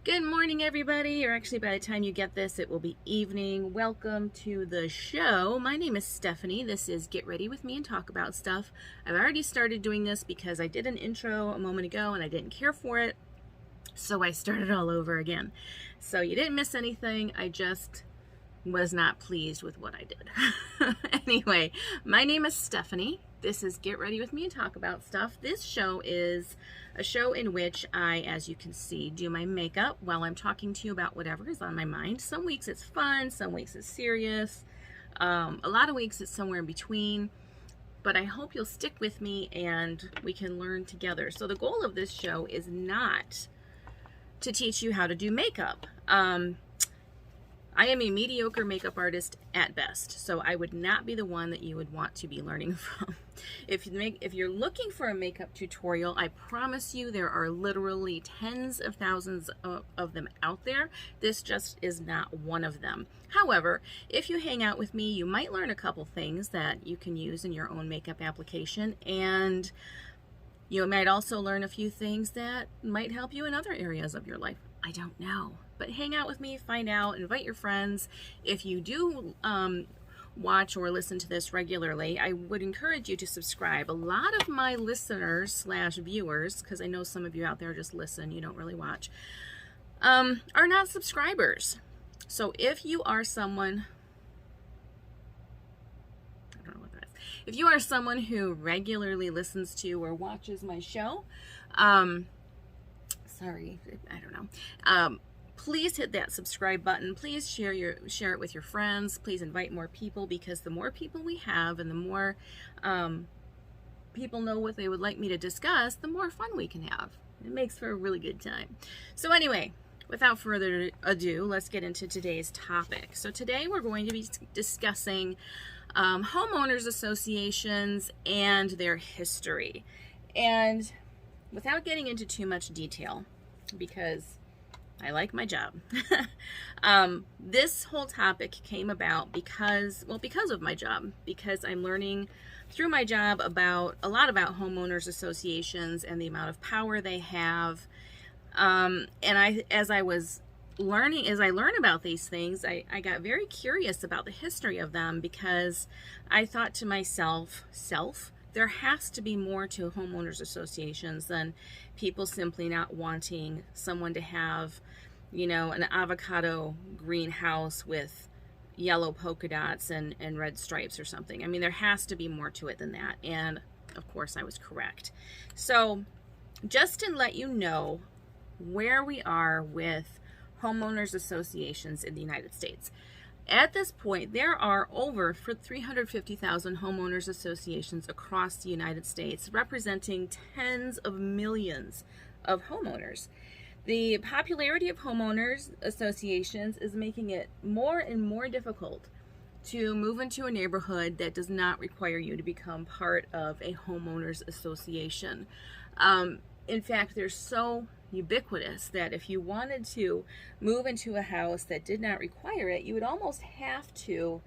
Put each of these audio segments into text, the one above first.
Good morning, everybody, or actually by the time you get this, it will be evening. Welcome to the show. My name is Stephanie. This is Get Ready With Me and Talk About Stuff. I've already started doing this because I did an intro a moment ago and I didn't care for it, so I started all over again. So you didn't miss anything. I just was not pleased with what I did. Anyway, my name is Stephanie. This is Get Ready With Me and Talk About Stuff. This show is a show in which I, as you can see, do my makeup while I'm talking to you about whatever is on my mind. Some weeks it's fun, some weeks it's serious. A lot of weeks it's somewhere in between. But I hope you'll stick with me and we can learn together. So the goal of this show is not to teach you how to do makeup. I am a mediocre makeup artist at best, so I would not be the one that you would want to be learning from. If you're looking for a makeup tutorial, I promise you there are literally tens of thousands of them out there. This just is not one of them. However, if you hang out with me, you might learn a couple things that you can use in your own makeup application, and you might also learn a few things that might help you in other areas of your life. I don't know. But hang out with me, find out, invite your friends. If you do watch or listen to this regularly, I would encourage you to subscribe. A lot of my listeners slash viewers, because I know some of you out there just listen, you don't really watch, are not subscribers. So if you are someone, I don't know what that is. If you are someone who regularly listens to or watches my show, sorry, I don't know. Please hit that subscribe button. Please share it with your friends. Please invite more people, because the more people we have and the more people know what they would like me to discuss, the more fun we can have. It makes for a really good time. So anyway, without further ado, let's get into today's topic. So today we're going to be discussing homeowners associations and their history. And without getting into too much detail, because I like my job. This whole topic came about because of my job, because I'm learning through my job a lot about homeowners associations and the amount of power they have. And as I learn about these things, I got very curious about the history of them, because I thought to myself, there has to be more to homeowners associations than people simply not wanting someone to have, an avocado greenhouse with yellow polka dots and red stripes or something. I mean, there has to be more to it than that. And of course I was correct. So just to let you know where we are with homeowners associations in the United States. At this point, there are over 350,000 homeowners associations across the United States, representing tens of millions of homeowners. The popularity of homeowners associations is making it more and more difficult to move into a neighborhood that does not require you to become part of a homeowners association. In fact, they're so ubiquitous that if you wanted to move into a house that did not require it, you would almost have to,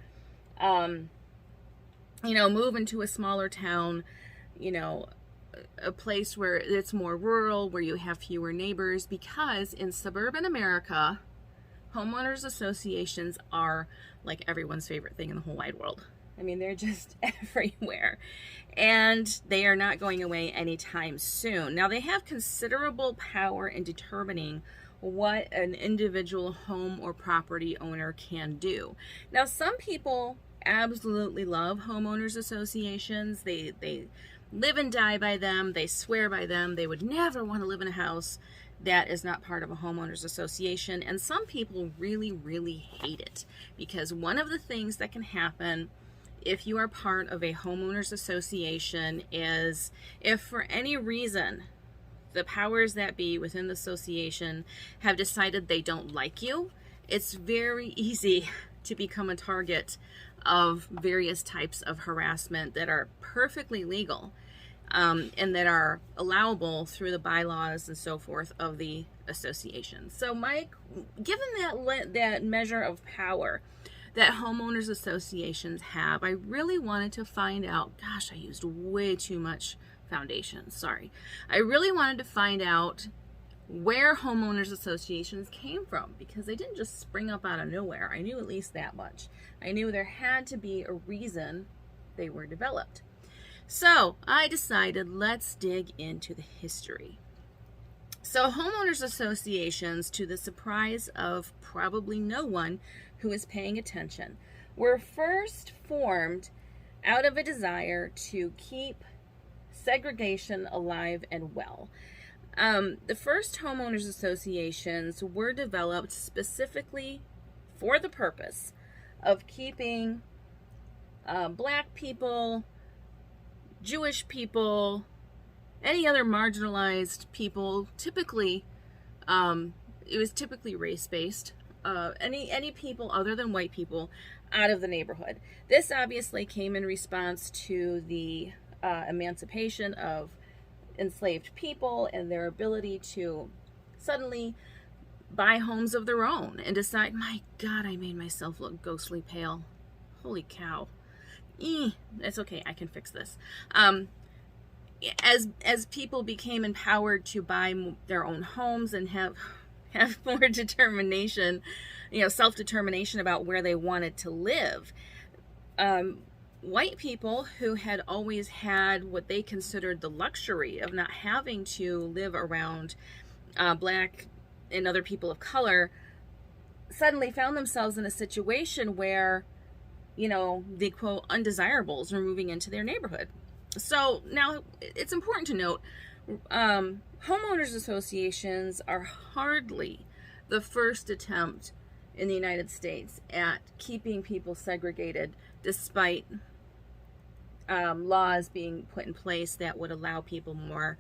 move into a smaller town, a place where it's more rural, where you have fewer neighbors, because in suburban America, homeowners associations are like everyone's favorite thing in the whole wide world. I mean, they're just everywhere, and they are not going away anytime soon. Now, they have considerable power in determining what an individual home or property owner can do. Now, some people absolutely love homeowners associations. They live and die by them. They swear by them. They would never want to live in a house that is not part of a homeowners association. And some people really, really hate it, because one of the things that can happen if you are part of a homeowners association is, if for any reason the powers that be within the association have decided they don't like you, it's very easy to become a target of various types of harassment that are perfectly legal, and that are allowable through the bylaws and so forth of the association. So given that measure of power that homeowners associations have, I really wanted to find out, gosh, I used way too much foundation, sorry. I really wanted to find out where homeowners associations came from, because they didn't just spring up out of nowhere. I knew at least that much. I knew there had to be a reason they were developed. So I decided, let's dig into the history. So homeowners associations, to the surprise of probably no one who is paying attention, were first formed out of a desire to keep segregation alive and well. The first homeowners associations were developed specifically for the purpose of keeping black people, Jewish people, any other marginalized people, typically, it was typically race-based, any people other than white people out of the neighborhood. This obviously came in response to the emancipation of enslaved people and their ability to suddenly buy homes of their own and decide, my God, I made myself look ghostly pale. Holy cow. It's okay, I can fix this. As people became empowered to buy their own homes and have more determination, self-determination about where they wanted to live, white people who had always had what they considered the luxury of not having to live around black and other people of color suddenly found themselves in a situation where, the quote undesirables were moving into their neighborhood. So now it's important to note, homeowners associations are hardly the first attempt in the United States at keeping people segregated, despite laws being put in place that would allow people more,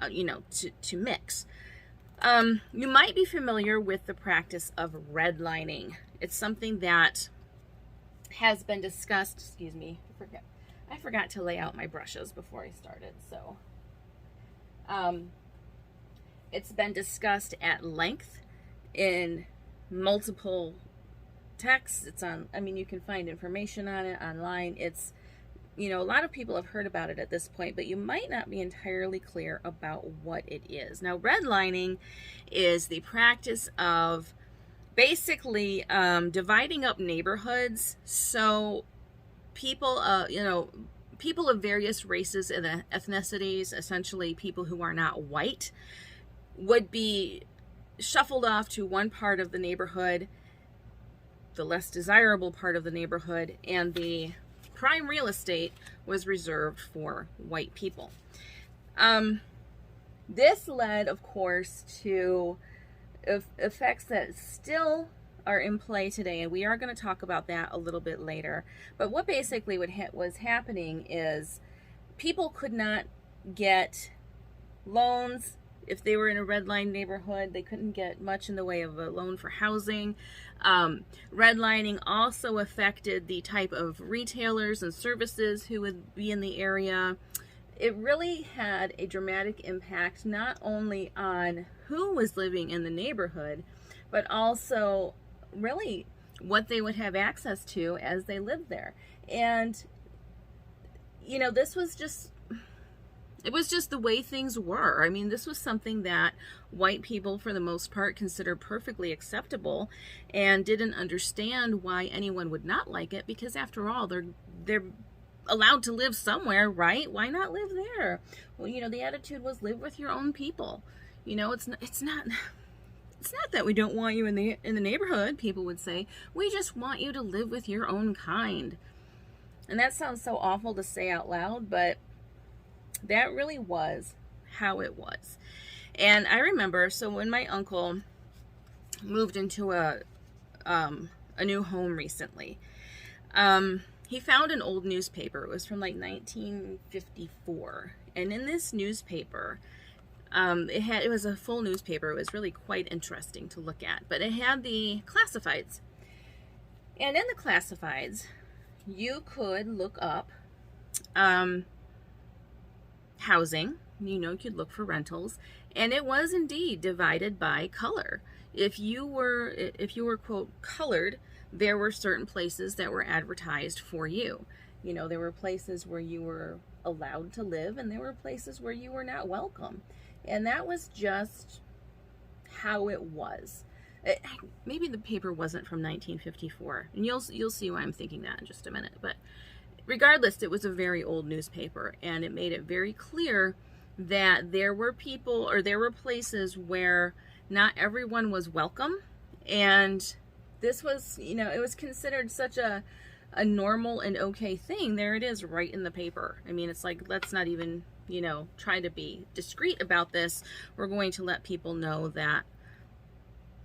to mix. You might be familiar with the practice of redlining. It's something that has been discussed. Excuse me, I forgot to lay out my brushes before I started, so it's been discussed at length in multiple texts. It's on, you can find information on it online. It's, a lot of people have heard about it at this point, but you might not be entirely clear about what it is. Now, redlining is the practice of basically dividing up neighborhoods so people, people of various races and ethnicities, essentially people who are not white, would be shuffled off to one part of the neighborhood, the less desirable part of the neighborhood, and the prime real estate was reserved for white people. This led, of course, to effects that still are in play today, and we are going to talk about that a little bit later. But what basically was happening is people could not get loans if they were in a red line neighborhood. They couldn't get much in the way of a loan for housing. Redlining also affected the type of retailers and services who would be in the area. It really had a dramatic impact, not only on who was living in the neighborhood, but also really what they would have access to as they lived there. And, this was just, it was just the way things were. This was something that white people, for the most part, considered perfectly acceptable and didn't understand why anyone would not like it, because after all, they're allowed to live somewhere, right? Why not live there? Well, the attitude was live with your own people. It's not that we don't want you in the neighborhood, people would say. We just want you to live with your own kind. And that sounds so awful to say out loud, but that really was how it was. And I remember, so when my uncle moved into a new home recently, he found an old newspaper. It was from like 1954. And in this newspaper, it was a full newspaper. It was really quite interesting to look at. But it had the classifieds. And in the classifieds, you could look up housing. You could look for rentals. And it was indeed divided by color. If you were quote colored, there were certain places that were advertised for you. There were places where you were allowed to live, and there were places where you were not welcome. And that was just how it was. Maybe the paper wasn't from 1954, and you'll see why I'm thinking that in just a minute. But regardless, it was a very old newspaper, and it made it very clear that there were people, or there were places where not everyone was welcome, and this was, you know, it was considered such a normal and okay thing. There it is right in the paper. I mean, it's like, let's not even, you know, try to be discreet about this. We're going to let people know that,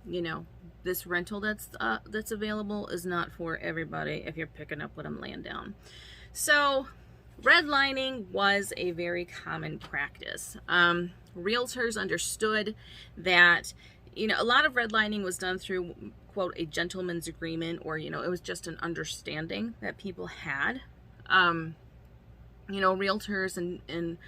you know, this rental that's available is not for everybody if you're picking up what I'm laying down. So redlining was a very common practice. Realtors understood that, you know, a lot of redlining was done through, quote, a gentleman's agreement, or, you know, it was just an understanding that people had. You know, realtors and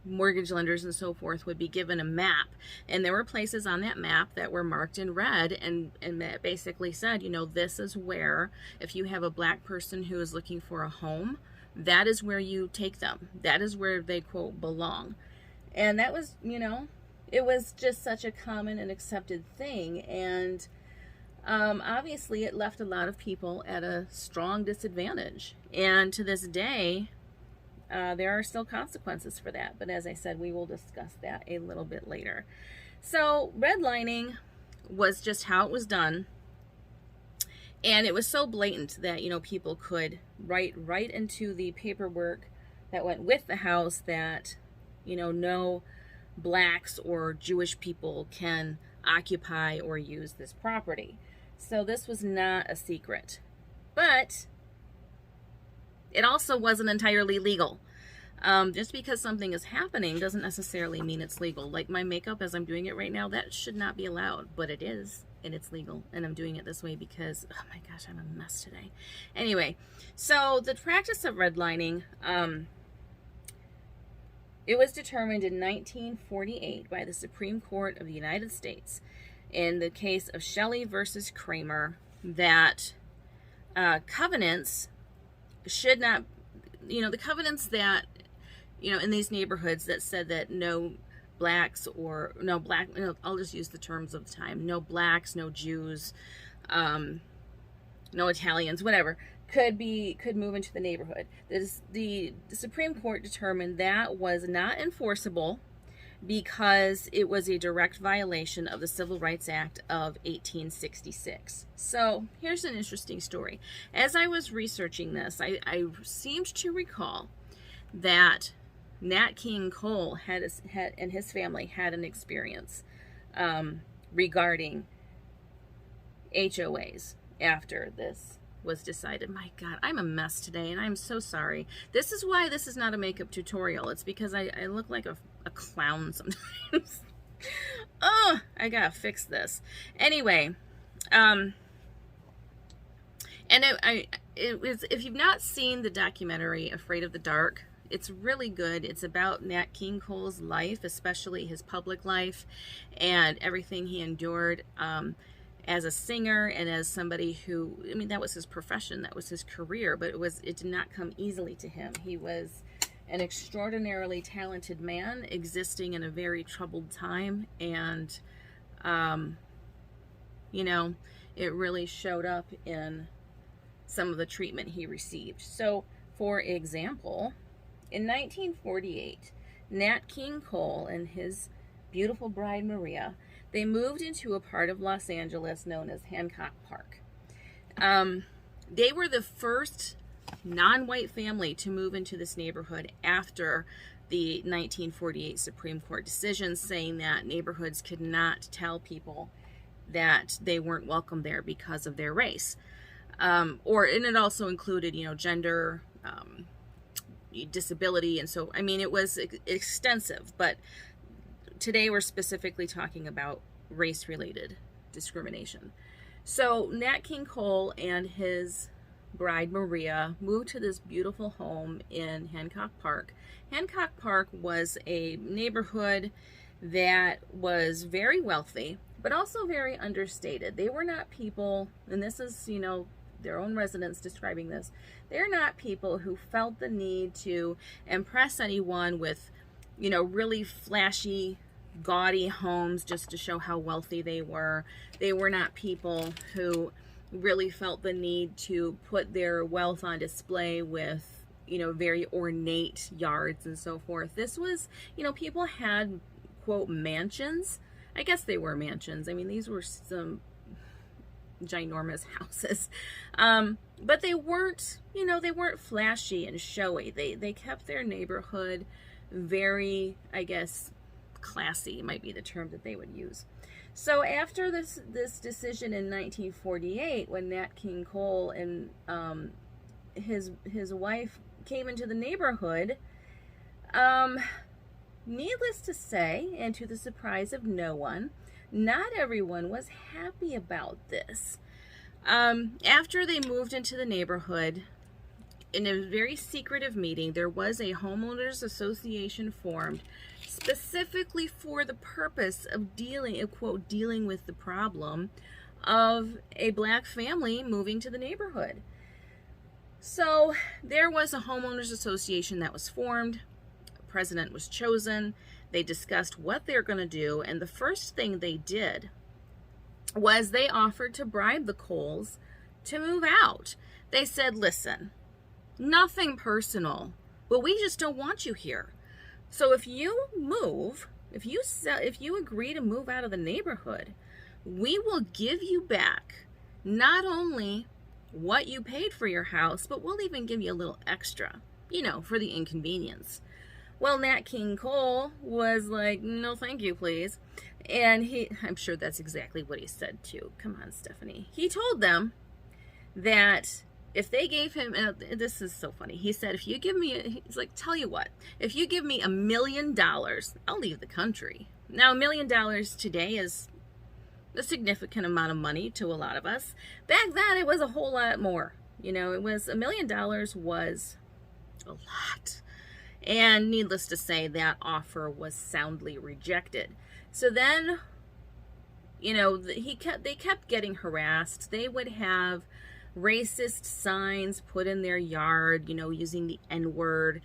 mortgage lenders and so forth would be given a map, and there were places on that map that were marked in red, and that basically said, you know, this is where, if you have a black person who is looking for a home, that is where you take them. That is where they, quote, belong. And that was, you know, it was just such a common and accepted thing, and obviously it left a lot of people at a strong disadvantage, and to this day there are still consequences for that. But as I said, we will discuss that a little bit later. So redlining was just how it was done, and it was so blatant that, you know, people could write right into the paperwork that went with the house that, you know, no blacks or Jewish people can occupy or use this property. So this was not a secret, but it also wasn't entirely legal. Just because something is happening doesn't necessarily mean it's legal. Like my makeup as I'm doing it right now, that should not be allowed, but it is, and it's legal, and I'm doing it this way because, oh my gosh, I'm a mess today. Anyway, so the practice of redlining, it was determined in 1948 by the Supreme Court of the United States in the case of Shelley versus Kramer that covenants should not, you know, the covenants that, you know, in these neighborhoods that said that no blacks or no black, you know, I'll just use the terms of the time, no blacks, no Jews, no Italians, whatever, could move into the neighborhood. The Supreme Court determined that was not enforceable because it was a direct violation of the Civil Rights Act of 1866. So here's an interesting story. As I was researching this, I seemed to recall that Nat King Cole had and his family had an experience regarding HOAs after this was decided. My God, I'm a mess today, and I'm so sorry. This is why this is not a makeup tutorial. It's because I look like a clown sometimes. Oh, I gotta fix this. Anyway, and it was, if you've not seen the documentary Afraid of the Dark, it's really good. It's about Nat King Cole's life, especially his public life and everything he endured as a singer and as somebody who, I mean, that was his profession, that was his career, but it did not come easily to him. He was an extraordinarily talented man existing in a very troubled time, and you know, it really showed up in some of the treatment he received. So, for example, in 1948, Nat King Cole and his beautiful bride Maria, they moved into a part of Los Angeles known as Hancock Park. They were the first non-white family to move into this neighborhood after the 1948 Supreme Court decision saying that neighborhoods could not tell people that they weren't welcome there because of their race. And it also included, you know, gender, disability, and so, I mean, it was extensive, but today we're specifically talking about race-related discrimination. So Nat King Cole and his bride Maria moved to this beautiful home in Hancock Park. Hancock Park was a neighborhood that was very wealthy, but also very understated. They were not people, and this is, you know, their own residents describing this, they're not people who felt the need to impress anyone with, you know, really flashy gaudy homes just to show how wealthy they were. They were not people who really felt the need to put their wealth on display with, you know, very ornate yards and so forth. This was, you know, people had, quote, mansions. I guess they were mansions. I mean, these were some ginormous houses. But they weren't, you know, they weren't flashy and showy. They kept their neighborhood very, I guess, classy might be the term that they would use. So after this decision in 1948, when Nat King Cole and his wife came into the neighborhood, needless to say, and to the surprise of no one, not everyone was happy about this. After they moved into the neighborhood, in a very secretive meeting, there was a homeowners association formed specifically for the purpose of quote, dealing with the problem of a black family moving to the neighborhood. So there was a homeowners association that was formed. A president was chosen. They discussed what they're going to do, and the first thing they did was they offered to bribe the Coles to move out. They said, listen, nothing personal, but we just don't want you here. So if you move, if you agree to move out of the neighborhood, we will give you back not only what you paid for your house, but we'll even give you a little extra, you know, for the inconvenience. Well, Nat King Cole was like, no, thank you, please. And I'm sure that's exactly what he said too. Come on, Stephanie. He told them that if they gave him, this is so funny. He said, if you give me, he's like, tell you what, if you give me $1 million, I'll leave the country. Now, $1 million today is a significant amount of money to a lot of us. Back then, it was a whole lot more. You know, it was $1 million was a lot. And needless to say, that offer was soundly rejected. So then, you know, they kept getting harassed. They would have racist signs put in their yard, you know, using the N-word.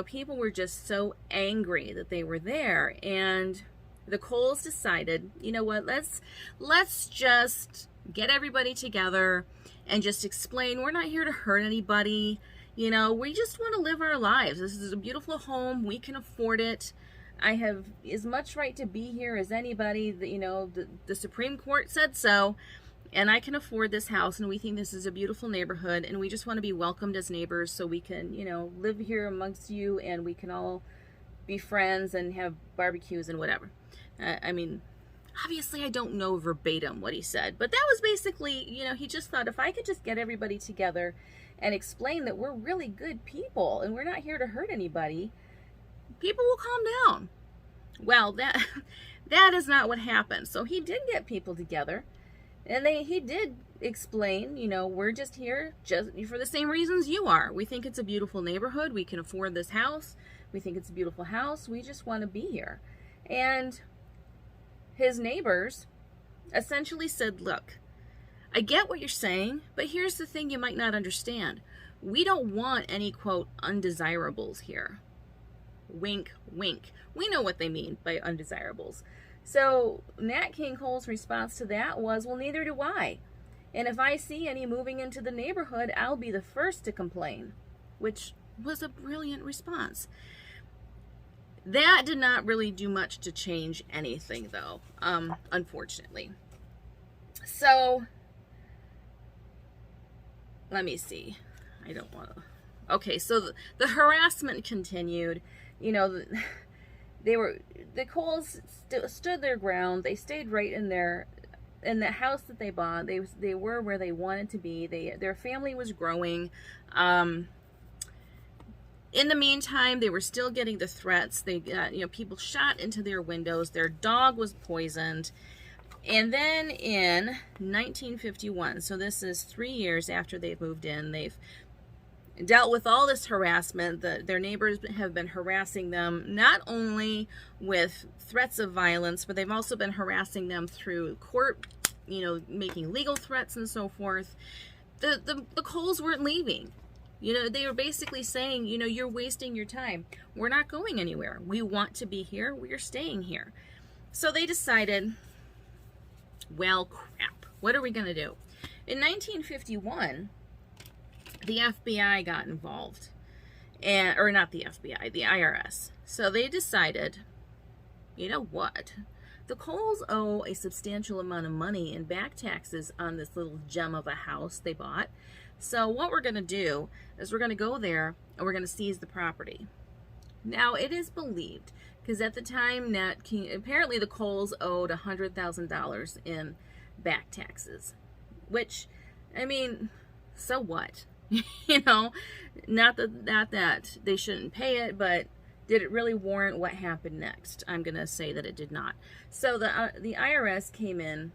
People were just so angry that they were there. And the Coles decided, you know what, let's just get everybody together and just explain we're not here to hurt anybody. You know, we just want to live our lives. This is a beautiful home. We can afford it. I have as much right to be here as anybody. You know, the Supreme Court said so. And I can afford this house, and we think this is a beautiful neighborhood, and we just want to be welcomed as neighbors so we can, you know, live here amongst you, and we can all be friends and have barbecues and whatever. I mean, obviously I don't know verbatim what he said, but that was basically, you know, he just thought if I could just get everybody together and explain that we're really good people and we're not here to hurt anybody, people will calm down. Well, that is not what happened. So he did get people together. And he did explain, you know, we're just here just for the same reasons you are. We think it's a beautiful neighborhood. We can afford this house. We think it's a beautiful house. We just want to be here. And his neighbors essentially said, look, I get what you're saying, but here's the thing you might not understand. We don't want any, quote, undesirables here. Wink, wink. We know what they mean by undesirables. So Nat King Cole's response to that was, well, neither do I. And if I see any moving into the neighborhood, I'll be the first to complain, which was a brilliant response. That did not really do much to change anything, though, unfortunately. So, let me see. I don't want to... Okay, so the harassment continued. You know, the Coles stood their ground. They stayed right in the house that they bought. They were where they wanted to be. Their family was growing. In the meantime, they were still getting the threats. They got, you know, people shot into their windows. Their dog was poisoned. And then in 1951, so this is 3 years after they've moved in, they've dealt with all this harassment. Their neighbors have been harassing them, not only with threats of violence, but they've also been harassing them through court, you know, making legal threats and so forth. The Coles weren't leaving. They were basically saying, you're wasting your time. We're not going anywhere. We want to be here. We're staying here. So they decided, well, crap. What are we going to do? In 1951, the FBI got involved. Or not the FBI, the IRS. So they decided, you know what? The Coles owe a substantial amount of money in back taxes on this little gem of a house they bought. So what we're going to do is we're going to go there and we're going to seize the property. Now, it is believed, because at the time, Nat King, apparently the Coles owed $100,000 in back taxes, which, I mean, so what? Not that they shouldn't pay it, but did it really warrant what happened next? I'm going to say that it did not. So the IRS came in,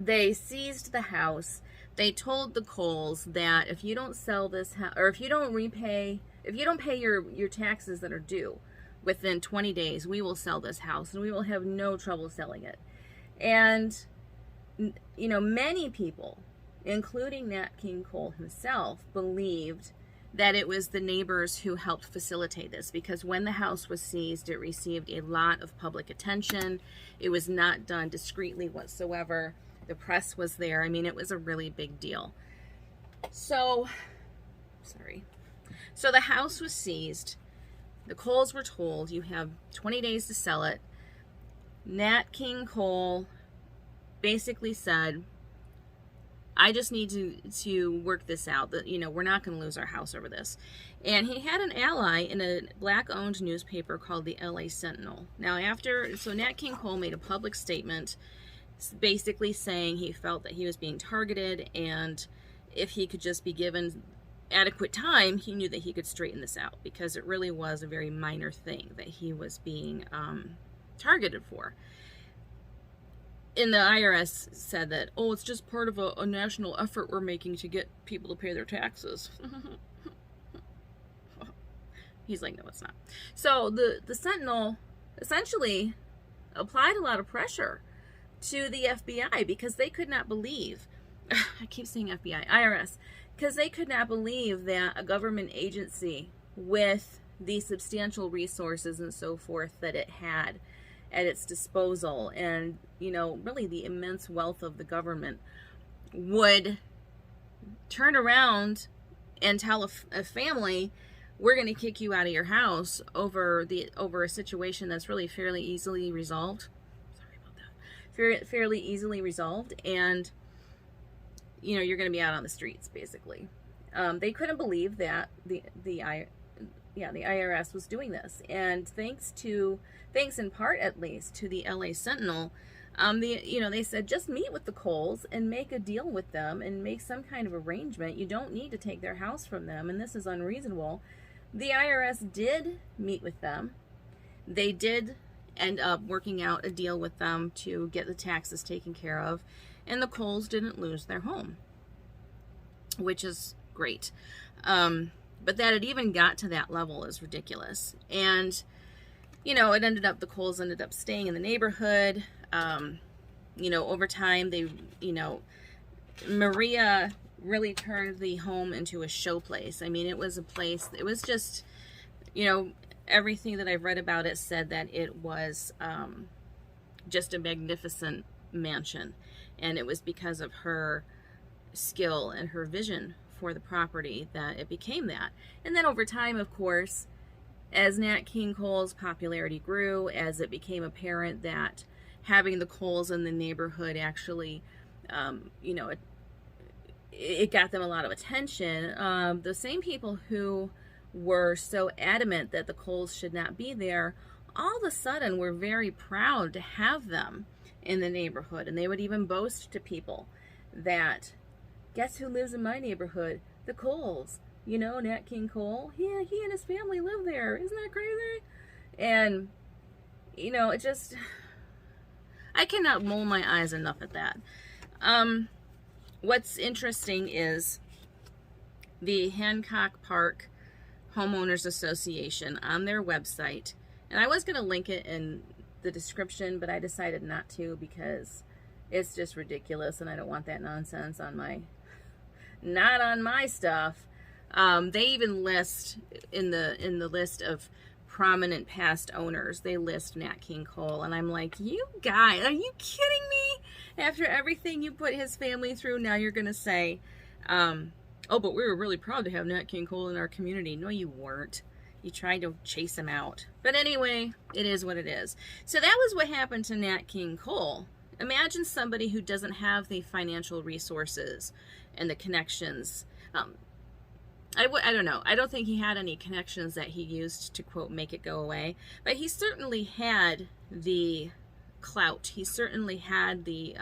they seized the house, they told the Coles that if you don't sell this house, or if you don't pay your taxes that are due within 20 days, we will sell this house and we will have no trouble selling it. And, many people, including Nat King Cole himself, believed that it was the neighbors who helped facilitate this, because when the house was seized, it received a lot of public attention. It was not done discreetly whatsoever. The press was there. I mean, it was a really big deal. So the house was seized. The Coles were told, you have 20 days to sell it. Nat King Cole basically said, I just need to work this out. That we're not going to lose our house over this. And he had an ally in a black-owned newspaper called the LA Sentinel. Now, Nat King Cole made a public statement basically saying he felt that he was being targeted, and if he could just be given adequate time, he knew that he could straighten this out, because it really was a very minor thing that he was being targeted for. And the IRS said that, it's just part of a national effort we're making to get people to pay their taxes. He's like, no, it's not. So the Sentinel essentially applied a lot of pressure to the FBI, because they could not believe, I keep saying FBI, IRS, because they could not believe that a government agency with the substantial resources and so forth that it had at its disposal, and really the immense wealth of the government, would turn around and tell a family, we're going to kick you out of your house over a situation that's really fairly easily resolved. Sorry about that. Fairly easily resolved, and you're going to be out on the streets, basically. They couldn't believe that the IRS was doing this, and thanks in part, at least, to the LA Sentinel, they said, just meet with the Coles and make a deal with them and make some kind of arrangement. You don't need to take their house from them, and this is unreasonable. The IRS did meet with them. They did end up working out a deal with them to get the taxes taken care of, and the Coles didn't lose their home, which is great. But that it even got to that level is ridiculous. And the Coles ended up staying in the neighborhood. Over time, Maria really turned the home into a show place. I mean, it was a place, it was just, everything that I've read about it said that it was just a magnificent mansion. And it was because of her skill and her vision for the property that it became that. And then over time, of course, as Nat King Cole's popularity grew, as it became apparent that having the Coles in the neighborhood actually, it got them a lot of attention. The same people who were so adamant that the Coles should not be there, all of a sudden were very proud to have them in the neighborhood. And they would even boast to people that, guess who lives in my neighborhood? The Coles. Nat King Cole, he and his family live there. Isn't that crazy? And, it just, I cannot roll my eyes enough at that. What's interesting is the Hancock Park Homeowners Association on their website, and I was going to link it in the description, but I decided not to because it's just ridiculous and I don't want that nonsense on not on my stuff. They even list in the list of prominent past owners, they list Nat King Cole, and I'm like, you guys, are you kidding me? After everything you put his family through, now you're gonna say, oh, but we were really proud to have Nat King Cole in our community. No, you weren't. You tried to chase him out. But anyway, it is what it is. So that was what happened to Nat King Cole. Imagine somebody who doesn't have the financial resources and the connections. I don't know. I don't think he had any connections that he used to, quote, make it go away. But he certainly had the clout. He certainly had the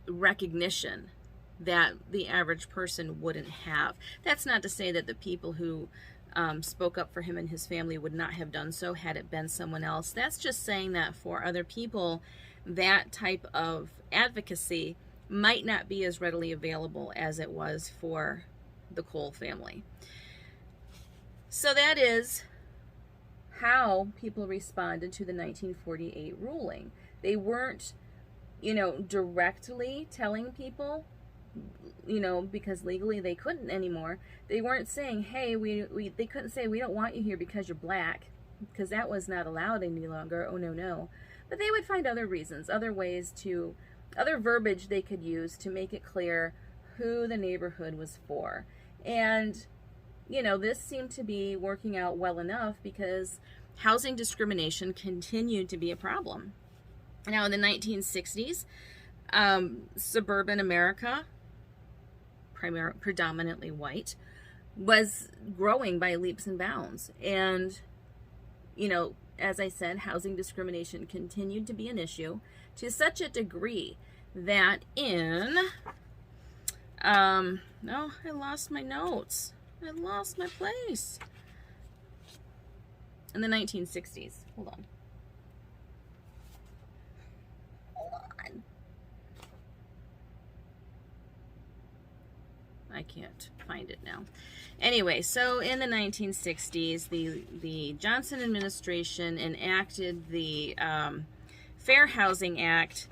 recognition that the average person wouldn't have. That's not to say that the people who spoke up for him and his family would not have done so had it been someone else. That's just saying that for other people, that type of advocacy might not be as readily available as it was for the Cole family. So that is how people responded to the 1948 ruling. They weren't, directly telling people, because legally they couldn't anymore. They weren't saying, hey, they couldn't say, we don't want you here because you're black, because that was not allowed any longer. Oh, no. But they would find other reasons, other ways to, other verbiage they could use to make it clear who the neighborhood was for. And, this seemed to be working out well enough because housing discrimination continued to be a problem. Now, in the 1960s, suburban America, predominantly white, was growing by leaps and bounds. And, as I said, housing discrimination continued to be an issue to such a degree that in, no, I lost my notes. I lost my place. In the 1960s. Hold on. I can't find it now. Anyway, so in the 1960s, the Johnson administration enacted the Fair Housing Act,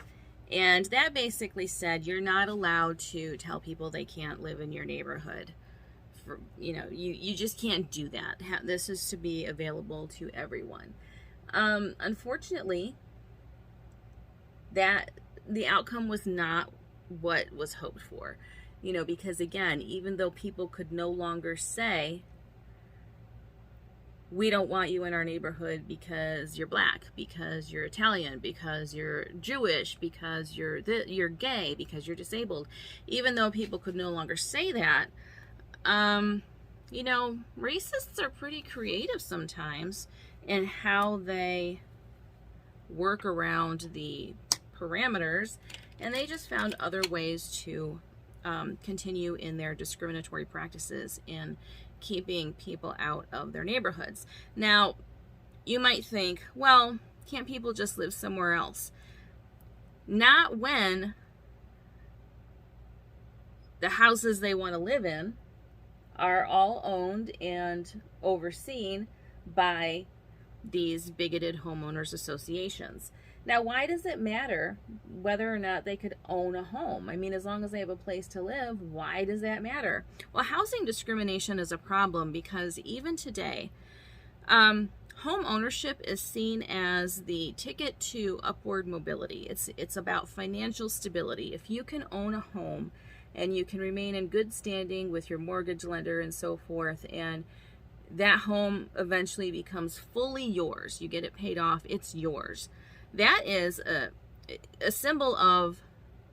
and that basically said you're not allowed to tell people they can't live in your neighborhood. You just can't do that. This is to be available to everyone. Unfortunately, that the outcome was not what was hoped for. Because again, even though people could no longer say, we don't want you in our neighborhood because you're black, because you're Italian, because you're Jewish, because you're gay, because you're disabled, even though people could no longer say that, racists are pretty creative sometimes in how they work around the parameters, and they just found other ways to continue in their discriminatory practices in keeping people out of their neighborhoods. Now, you might think, well, can't people just live somewhere else? Not when the houses they want to live in are all owned and overseen by these bigoted homeowners associations. Now, why does it matter whether or not they could own a home? I mean, as long as they have a place to live, why does that matter? Well, housing discrimination is a problem because even today, home ownership is seen as the ticket to upward mobility. It's about financial stability. If you can own a home and you can remain in good standing with your mortgage lender and so forth, and that home eventually becomes fully yours, you get it paid off, it's yours. That is a symbol of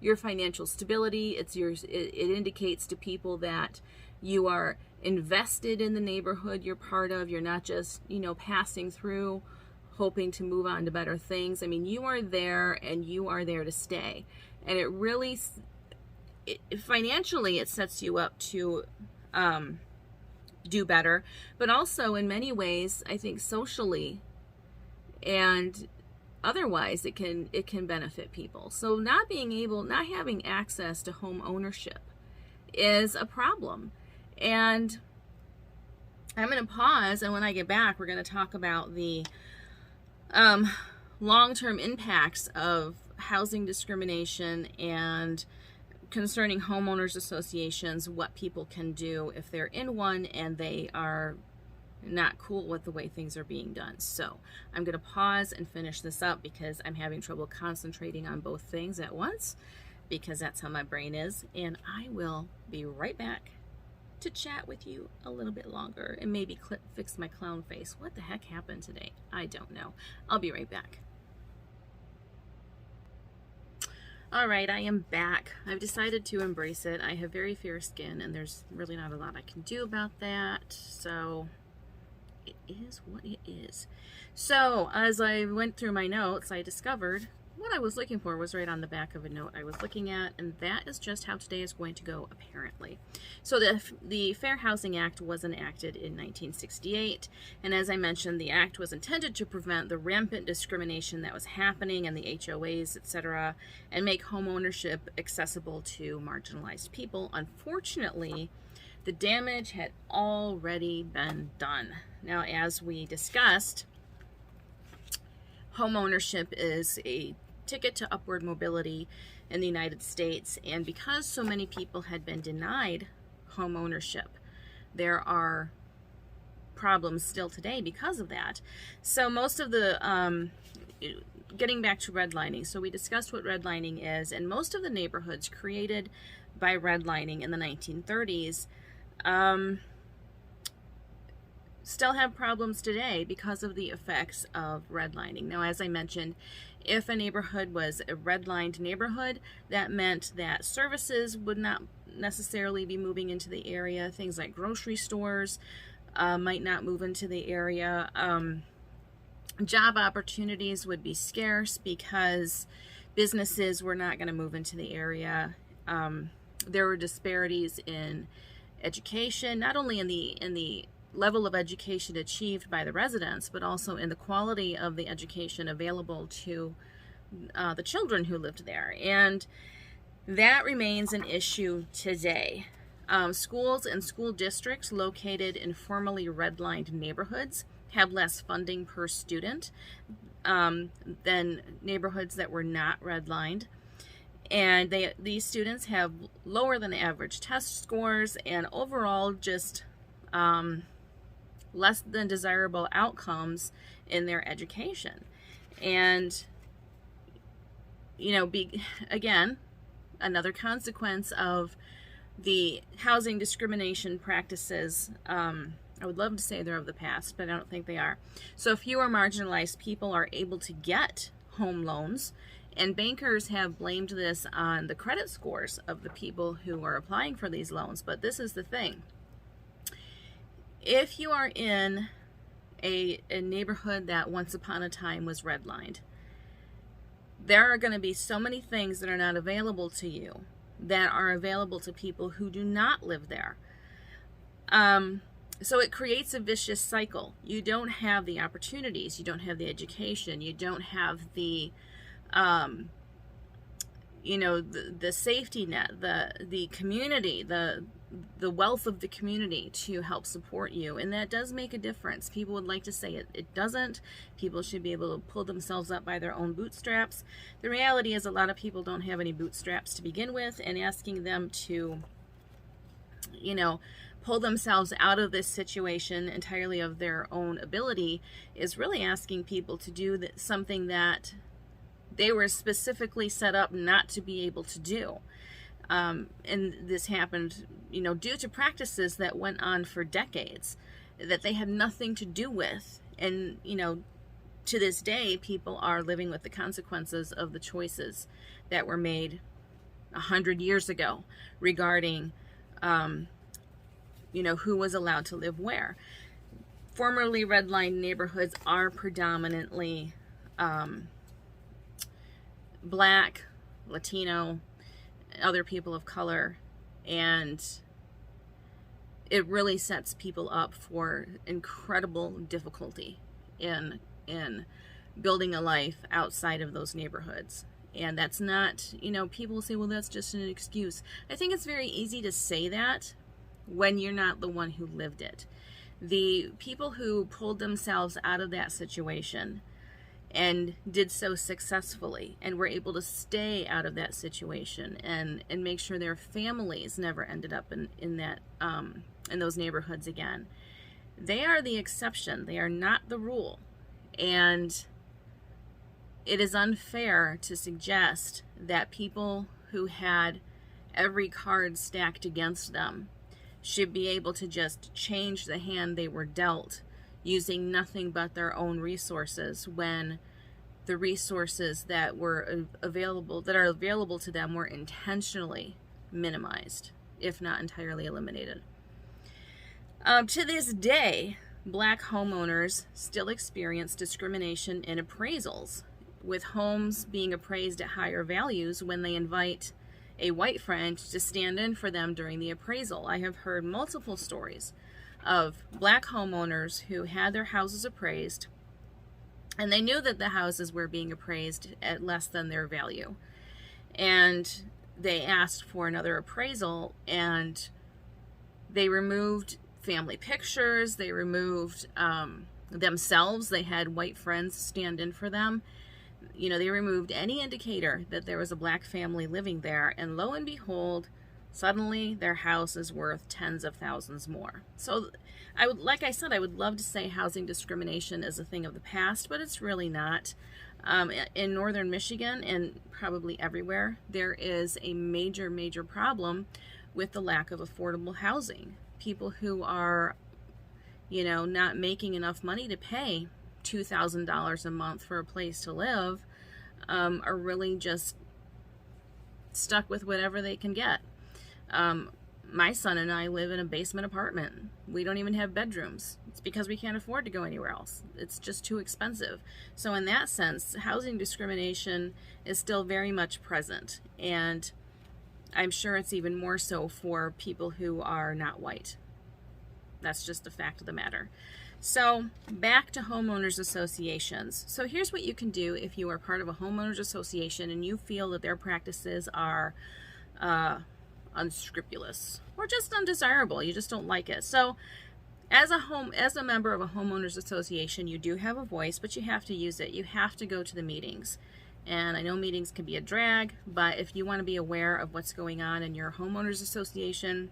your financial stability. It's yours. It indicates to people that you are invested in the neighborhood you're part of. You're not just, passing through, hoping to move on to better things. I mean, you are there and you are there to stay. And it really, financially, it sets you up to do better. But also, in many ways, I think socially and otherwise it can benefit people. So not having access to home ownership is a problem. And I'm going to pause, and when I get back, we're going to talk about the long-term impacts of housing discrimination and concerning homeowners associations, what people can do if they're in one and they are not cool with the way things are being done. So I'm going to pause and finish this up because I'm having trouble concentrating on both things at once, because that's how my brain is. And I will be right back to chat with you a little bit longer and maybe fix my clown face. What the heck happened today? I don't know. I'll be right back. All right, I am back. I've decided to embrace it. I have very fair skin, and there's really not a lot I can do about that. So it is what it is. So as I went through my notes, I discovered what I was looking for was right on the back of a note I was looking at, and that is just how today is going to go, apparently. So the Fair Housing Act was enacted in 1968, and as I mentioned, the act was intended to prevent the rampant discrimination that was happening in the HOAs, etc., and make homeownership accessible to marginalized people. Unfortunately, the damage had already been done. Now, as we discussed, homeownership is a ticket to upward mobility in the United States, and because so many people had been denied home ownership, there are problems still today because of that. So most of the getting back to redlining, so we discussed what redlining is, and most of the neighborhoods created by redlining in the 1930s still have problems today because of the effects of redlining. Now, as I mentioned, if a neighborhood was a redlined neighborhood, that meant that services would not necessarily be moving into the area. Things like grocery stores might not move into the area. Job opportunities would be scarce because businesses were not going to move into the area. There were disparities in education, not only in the level of education achieved by the residents, but also in the quality of the education available to the children who lived there. And that remains an issue today. Schools and school districts located in formerly redlined neighborhoods have less funding per student than neighborhoods that were not redlined. And these students have lower than average test scores and overall just less than desirable outcomes in their education. And, you know, again, another consequence of the housing discrimination practices, I would love to say they're of the past, but I don't think they are. So fewer marginalized people are able to get home loans, and bankers have blamed this on the credit scores of the people who are applying for these loans. But this is the thing. If you are in a neighborhood that once upon a time was redlined, there are going to be so many things that are not available to you that are available to people who do not live there. So it creates a vicious cycle. You don't have the opportunities, you don't have the education, you don't have the the safety net, the community, the wealth of the community to help support you. And that does make a difference. People would like to say it doesn't. People should be able to pull themselves up by their own bootstraps. The reality is a lot of people don't have any bootstraps to begin with, and asking them to, pull themselves out of this situation entirely of their own ability is really asking people to do something that they were specifically set up not to be able to do. And this happened, due to practices that went on for decades that they had nothing to do with. And, to this day, people are living with the consequences of the choices that were made 100 years ago regarding, who was allowed to live where. Formerly redlined neighborhoods are predominantly Black, Latino, other people of color, and it really sets people up for incredible difficulty in building a life outside of those neighborhoods. And that's not, people say, well, that's just an excuse. I think it's very easy to say that when you're not the one who lived it. The people who pulled themselves out of that situation and did so successfully and were able to stay out of that situation and make sure their families never ended up in that in those neighborhoods again. They are the exception. They are not the rule. And it is unfair to suggest that people who had every card stacked against them should be able to just change the hand they were dealt using nothing but their own resources, when the resources that were available, that are available to them, were intentionally minimized, if not entirely eliminated. To this day, Black homeowners still experience discrimination in appraisals, with homes being appraised at higher values when they invite a white friend to stand in for them during the appraisal. I have heard multiple stories of Black homeowners who had their houses appraised, and they knew that the houses were being appraised at less than their value. And they asked for another appraisal, and they removed family pictures, they removed themselves, they had white friends stand in for them. You know, they removed any indicator that there was a Black family living there, and lo and behold, suddenly their house is worth tens of thousands more. So like I said, I would love to say housing discrimination is a thing of the past, but it's really not. In northern Michigan, and probably everywhere, there is a major, major problem with the lack of affordable housing. People who are, you know, not making enough money to pay $2,000 a month for a place to live are really just stuck with whatever they can get. My son and I live in a basement apartment. We don't even have bedrooms. It's because we can't afford to go anywhere else. It's just too expensive. So in that sense, housing discrimination is still very much present, and I'm sure it's even more so for people who are not white. That's just a fact of the matter. So back to homeowners associations. So here's what you can do if you are part of a homeowners association and you feel that their practices are unscrupulous or just undesirable. You just don't like it. So as a member of a homeowners association, you do have a voice, but you have to use it. You have to go to the meetings. And I know meetings can be a drag, but if you want to be aware of what's going on in your homeowners association,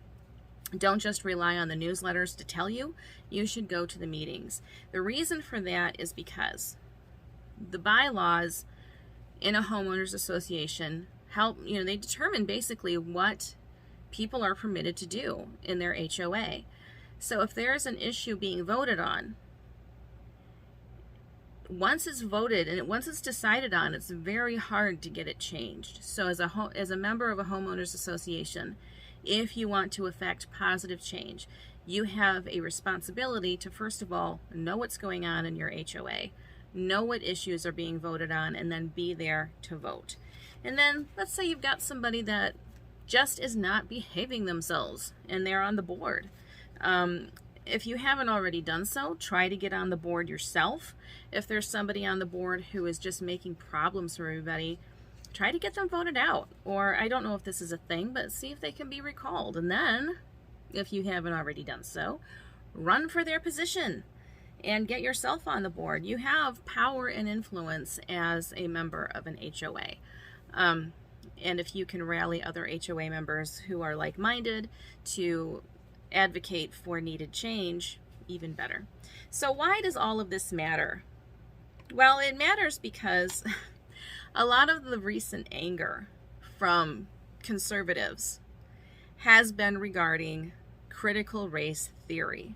don't just rely on the newsletters to tell you. You should go to the meetings. The reason for that is because the bylaws in a homeowners association help, you know, they determine basically what people are permitted to do in their HOA. So if there's an issue being voted on, once it's voted and once it's decided on, it's very hard to get it changed. So as a member of a homeowners association, if you want to affect positive change, you have a responsibility to, first of all, know what's going on in your HOA, know what issues are being voted on, and then be there to vote. And then let's say you've got somebody that just is not behaving themselves and they're on the board. If you haven't already done so, try to get on the board yourself. If there's somebody on the board who is just making problems for everybody, try to get them voted out. Or I don't know if this is a thing, but see if they can be recalled. And then, if you haven't already done so, run for their position and get yourself on the board. You have power and influence as a member of an HOA. And if you can rally other HOA members who are like-minded to advocate for needed change, even better. So why does all of this matter? Well, it matters because a lot of the recent anger from conservatives has been regarding critical race theory.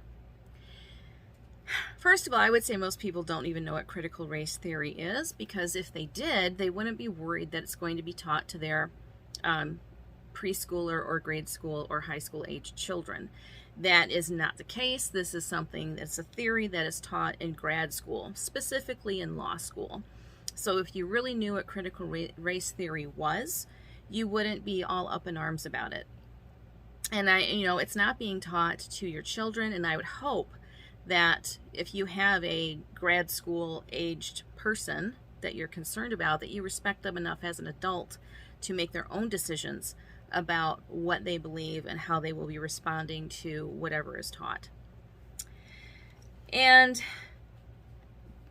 First of all, I would say most people don't even know what critical race theory is, because if they did, they wouldn't be worried that it's going to be taught to their preschooler or grade school or high school age children. That is not the case. This is something that's a theory that is taught in grad school, specifically in law school. So if you really knew what critical race theory was, you wouldn't be all up in arms about it. And it's not being taught to your children, and I would hope that if you have a grad school aged person that you're concerned about, that you respect them enough as an adult to make their own decisions about what they believe and how they will be responding to whatever is taught. And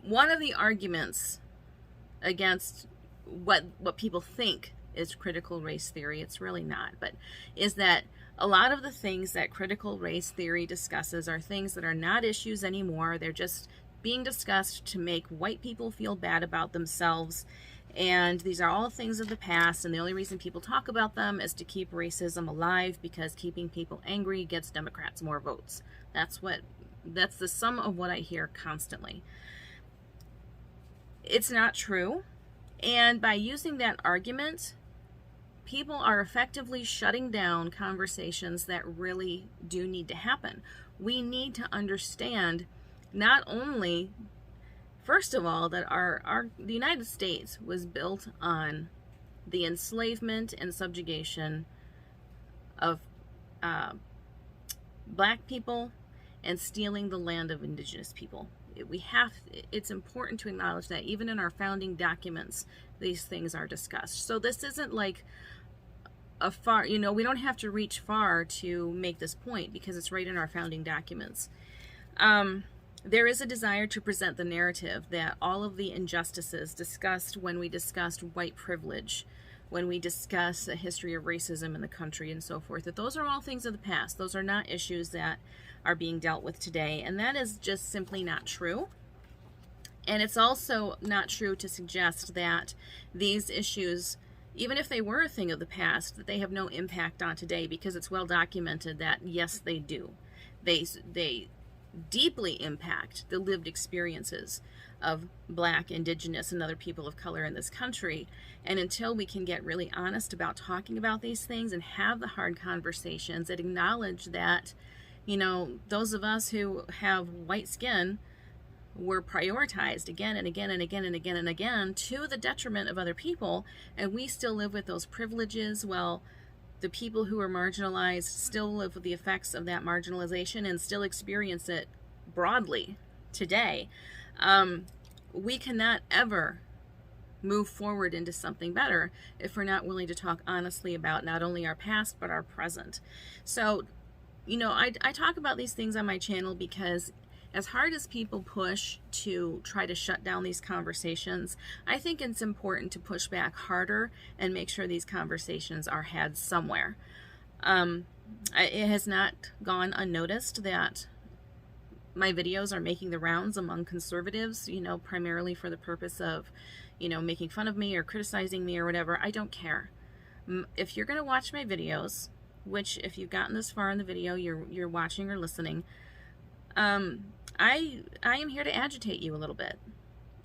one of the arguments against what people think is critical race theory. It's really not, but is that a lot of the things that critical race theory discusses are things that are not issues anymore. They're just being discussed to make white people feel bad about themselves. And these are all things of the past, and the only reason people talk about them is to keep racism alive, because keeping people angry gets Democrats more votes. That's the sum of what I hear constantly. It's not true. And by using that argument, people are effectively shutting down conversations that really do need to happen. We need to understand not only, first of all, that the United States was built on the enslavement and subjugation of black people and stealing the land of indigenous people. It's important to acknowledge that even in our founding documents, these things are discussed. So this isn't like we don't have to reach far to make this point, because it's right in our founding documents. There is a desire to present the narrative that all of the injustices discussed when we discussed white privilege, when we discuss a history of racism in the country and so forth, that those are all things of the past. Those are not issues that are being dealt with today, and that is just simply not true. And it's also not true to suggest that these issues, even if they were a thing of the past, that they have no impact on today, because it's well documented that yes, they do. They deeply impact the lived experiences of Black, Indigenous, and other people of color in this country. And until we can get really honest about talking about these things and have the hard conversations that acknowledge that, those of us who have white skin were prioritized again and again and again and again and again to the detriment of other people, and we still live with those privileges, while the people who are marginalized still live with the effects of that marginalization and still experience it broadly today. We cannot ever move forward into something better if we're not willing to talk honestly about not only our past but our present. So, I talk about these things on my channel because as hard as people push to try to shut down these conversations, I think it's important to push back harder and make sure these conversations are had somewhere. It has not gone unnoticed that my videos are making the rounds among conservatives, primarily for the purpose of, making fun of me or criticizing me or whatever. I don't care. If you're going to watch my videos, which if you've gotten this far in the video, you're watching or listening, I am here to agitate you a little bit.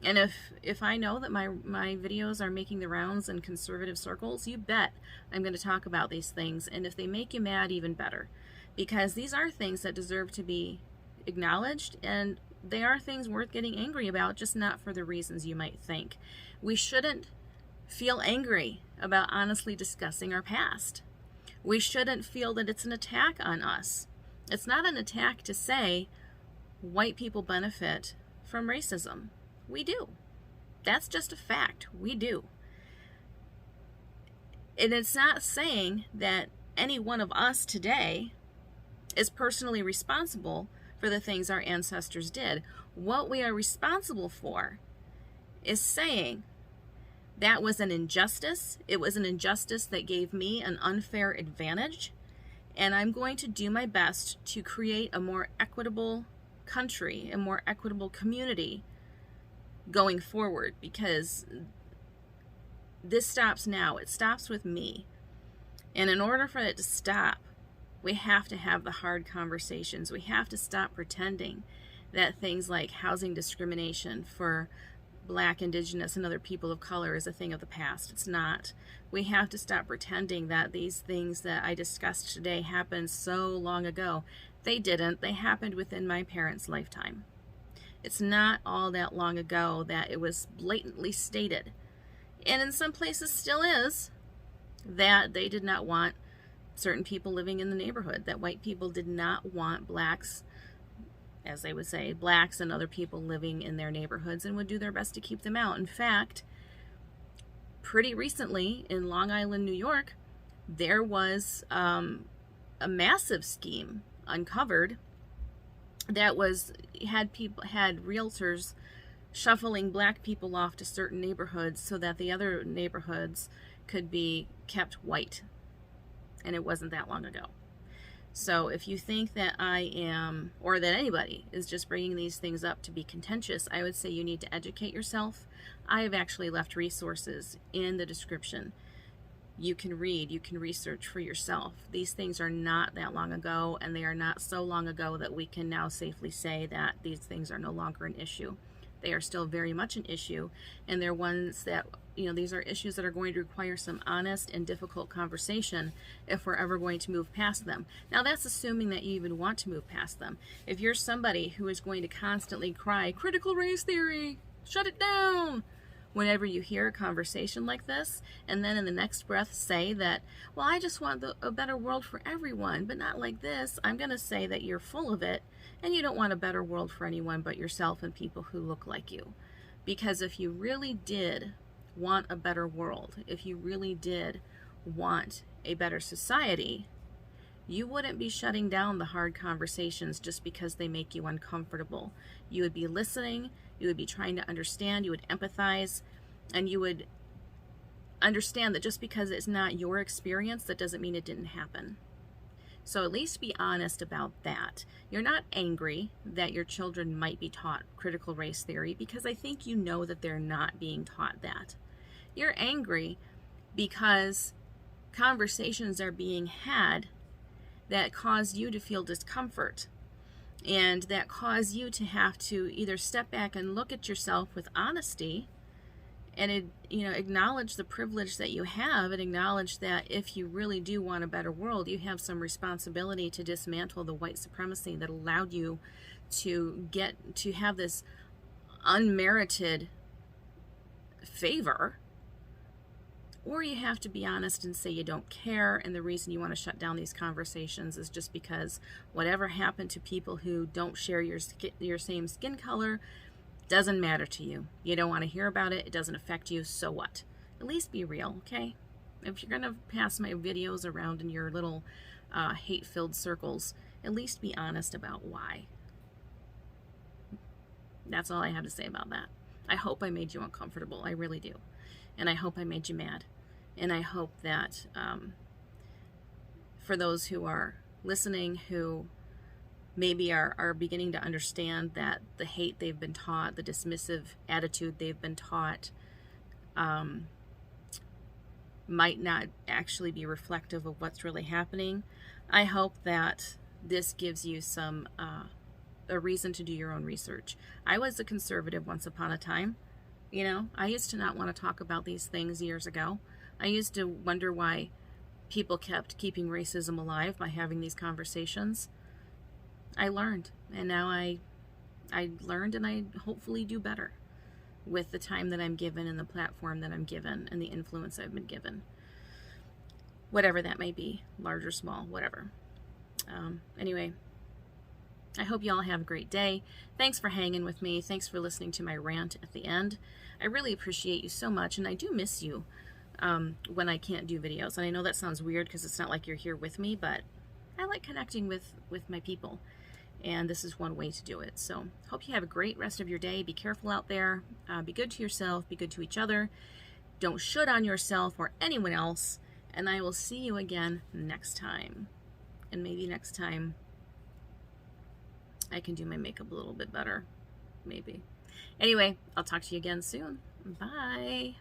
And if I know that my videos are making the rounds in conservative circles, you bet I'm going to talk about these things. And if they make you mad, even better. Because these are things that deserve to be acknowledged, and they are things worth getting angry about, just not for the reasons you might think. We shouldn't feel angry about honestly discussing our past. We shouldn't feel that it's an attack on us. It's not an attack to say white people benefit from racism. We do. That's just a fact. We do. And it's not saying that any one of us today is personally responsible for the things our ancestors did. What we are responsible for is saying that was an injustice. It was an injustice that gave me an unfair advantage, and I'm going to do my best to create a more equitable country, a more equitable community going forward, because this stops now. It stops with me. And in order for it to stop, we have to have the hard conversations. We have to stop pretending that things like housing discrimination for Black, Indigenous, and other people of color is a thing of the past. It's not. We have to stop pretending that these things that I discussed today happened so long ago. They didn't. They happened within my parents' lifetime. It's not all that long ago that it was blatantly stated, and in some places still is, that they did not want certain people living in the neighborhood, that white people did not want blacks, as they would say, blacks and other people living in their neighborhoods, and would do their best to keep them out. In fact, pretty recently in Long Island, New York, there was a massive scheme uncovered that had realtors shuffling black people off to certain neighborhoods so that the other neighborhoods could be kept white. And it wasn't that long ago. So if you think that I am, or that anybody is just bringing these things up to be contentious, I would say you need to educate yourself. I have actually left resources in the description. You can read, you can research for yourself. These things are not that long ago, and they are not so long ago that we can now safely say that these things are no longer an issue. They are still very much an issue, and they're ones that, you know, these are issues that are going to require some honest and difficult conversation if we're ever going to move past them. Now, that's assuming that you even want to move past them. If you're somebody who is going to constantly cry, critical race theory, shut it down, whenever you hear a conversation like this, and then in the next breath say that, well, I just want a better world for everyone, but not like this, I'm going to say that you're full of it, and you don't want a better world for anyone but yourself and people who look like you. Because if you really did want a better world, if you really did want a better society, you wouldn't be shutting down the hard conversations just because they make you uncomfortable. You would be listening, you would be trying to understand, you would empathize, and you would understand that just because it's not your experience, that doesn't mean it didn't happen. So at least be honest about that. You're not angry that your children might be taught critical race theory, because I think you know that they're not being taught that. You're angry because conversations are being had that cause you to feel discomfort, and that cause you to have to either step back and look at yourself with honesty and, you know, acknowledge the privilege that you have, and acknowledge that if you really do want a better world, you have some responsibility to dismantle the white supremacy that allowed you to get to have this unmerited favor. Or you have to be honest and say you don't care, and the reason you want to shut down these conversations is just because whatever happened to people who don't share your same skin color doesn't matter to you. You don't want to hear about it. It doesn't affect you. So what? At least be real, okay? If you're going to pass my videos around in your little hate-filled circles, at least be honest about why. That's all I have to say about that. I hope I made you uncomfortable. I really do. And I hope I made you mad. And I hope that for those who are listening, who maybe are beginning to understand that the hate they've been taught, the dismissive attitude they've been taught, might not actually be reflective of what's really happening, I hope that this gives you some a reason to do your own research. I was a conservative once upon a time. You know, I used to not want to talk about these things years ago. I used to wonder why people kept keeping racism alive by having these conversations. I learned, and now I learned, and I hopefully do better with the time that I'm given and the platform that I'm given and the influence I've been given. Whatever that may be, large or small, whatever. Anyway, I hope you all have a great day. Thanks for hanging with me. Thanks for listening to my rant at the end. I really appreciate you so much, and I do miss you when I can't do videos. And I know that sounds weird because it's not like you're here with me, but I like connecting with my people, and this is one way to do it. So hope you have a great rest of your day. Be careful out there. Be good to yourself. Be good to each other. Don't should on yourself or anyone else. And I will see you again next time. And maybe next time I can do my makeup a little bit better. Maybe. Anyway, I'll talk to you again soon. Bye.